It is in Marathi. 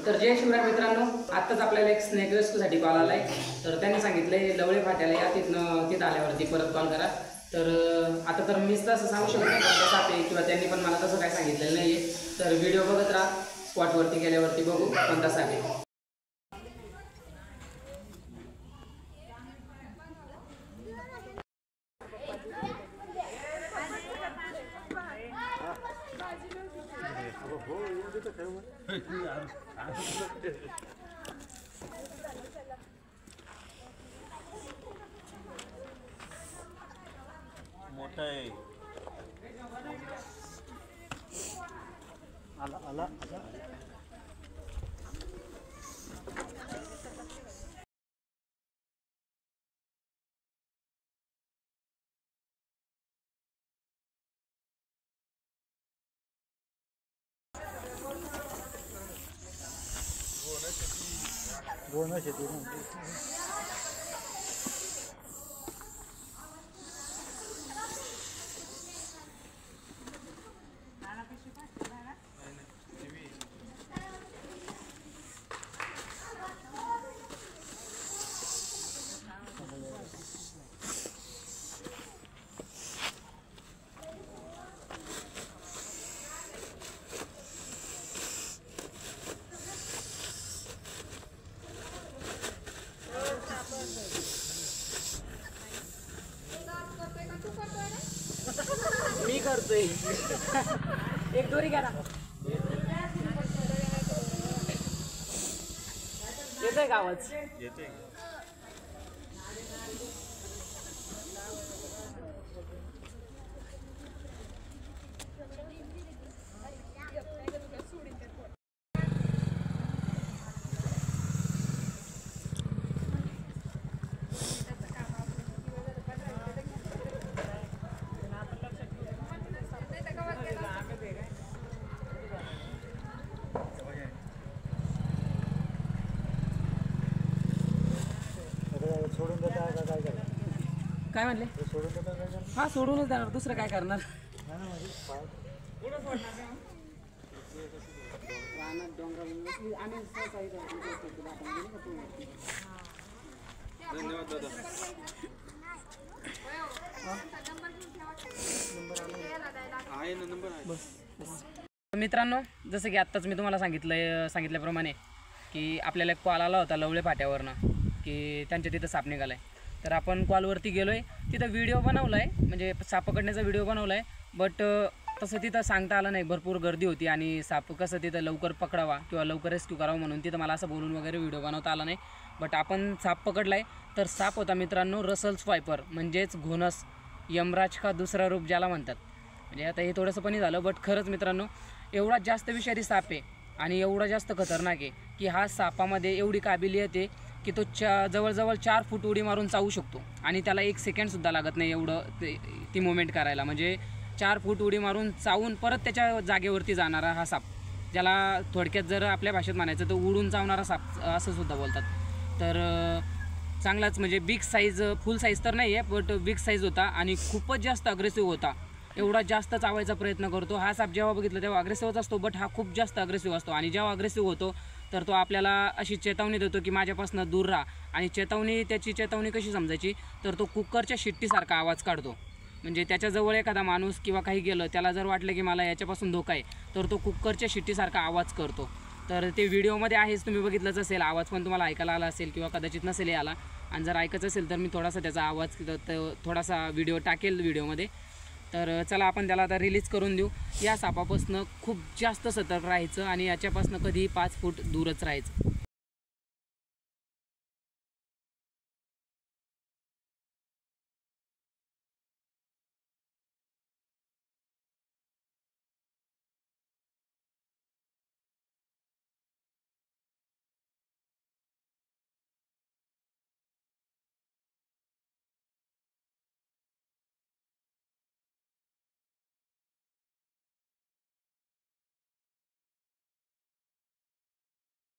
तर जय शिवराय मित्रांनो, आत्ताच आपल्याला एक स्नेक रेस्क्यूसाठी कॉल आला आहे. तर त्यांनी सांगितलं लवळे फाट्याला या, तिथं आल्यावरती परत कॉल करा. तर आता तर मीच तसं सांगू शकत नाही कोणता साप आहे, किंवा त्यांनी पण मला तसं काय सांगितलेलं नाही आहे. तर व्हिडिओ बघत राहा, स्पॉटवरती गेल्यावरती बघू कोणता साप आहे. मोठा आहे. आला आला आला. बोलणं शेती मी करतोय. एक दोरी घ्या ना. येतोय का आवाज? येते. सोडून देता का काय करणार? काय म्हणले? सोडून देता काय करणार? हा, सोडूनच जाणार, दुसरं काय करणार. धन्यवाद दादा. आहे ना, नंबर आहे. मित्रांनो, जसं की आत्ताच मी तुम्हाला सांगितल्याप्रमाणे की आपल्याला एक कॉल आला होता लवळे फाट्यावरनं की त्यांच्या तिथं साप निघाला आहे. तर आपण कॉलवरती गेलो आहे, तिथं व्हिडिओ बनवला आहे, म्हणजे साप पकडण्याचा व्हिडिओ बनवला आहे. बट तसं तिथं सांगता आलं नाही, भरपूर गर्दी होती आणि साप कसं तिथं लवकर पकडावा किंवा लवकर रेस्क्यू करावा म्हणून तिथं मला असं बोलून वगैरे व्हिडिओ बनवता आला नाही. बट आपण साप पकडला आहे. तर साप होता मित्रांनो रसल्स वायपर, म्हणजेच घोणस, यमराज का दुसरा रूप ज्याला म्हणतात. म्हणजे आता हे थोडंसं पण झालं, बट खरंच मित्रांनो एवढा जास्त विषारी साप आहे आणि एवढा जास्त खतरनाक आहे की हा सापामध्ये एवढी काबिलियत आहे की तो जवळजवळ 4 फूट उडी मारून चावू शकतो आणि त्याला 1 सेकंडसुद्धा लागत नाही एवढं ती मुवमेंट करायला. म्हणजे 4 फूट उडी मारून चावून परत त्याच्या जागेवरती जाणारा हा साप, ज्याला थोडक्यात जर आपल्या भाषेत म्हणायचं तर उडून चावणारा साप असं सुद्धा बोलतात. तर चांगलाच म्हणजे बिग साईज, फुल साईज तर नाही आहे बट बिग साईज होता आणि खूपच जास्त अग्रेसिव्ह होता. एवढा जास्त चावायचा प्रयत्न करतो हा साप. जेव्हा बघितलं तेव्हा अग्रेसिव्हच असतो, बट हा खूप जास्त अग्रेसिव्ह असतो. आणि जेव्हा अग्रेसिव्ह होतो तर तो आपल्याला अशी चेतावणी देतो की माझ्यापासून दूर राहा. आणि त्याची चेतावणी कशी समजायची तर तो कुकरच्या शिट्टीसारखा आवाज काढतो. म्हणजे त्याच्याजवळ एखादा माणूस किंवा काही गेलं, त्याला जर वाटलं की मला याच्यापासून धोका आहे तर तो कुकरच्या शिट्टीसारखा आवाज करतो. तर ते व्हिडिओमध्ये आहेच, तुम्ही बघितलंच असेल. आवाज पण तुम्हाला ऐकायला आला असेल किंवा कदाचित नसेल आला. आणि जर ऐकायचं असेल तर मी थोडासा त्याचा आवाज थोडासा व्हिडिओ टाकेल व्हिडिओमध्ये. तर चला आपण त्याला आता रिलीज करून देऊ. या सापापासून खूप जास्त सतर्क राहायचं आणि याच्यापासून कधीही 5 फूट दूरच राहायचं.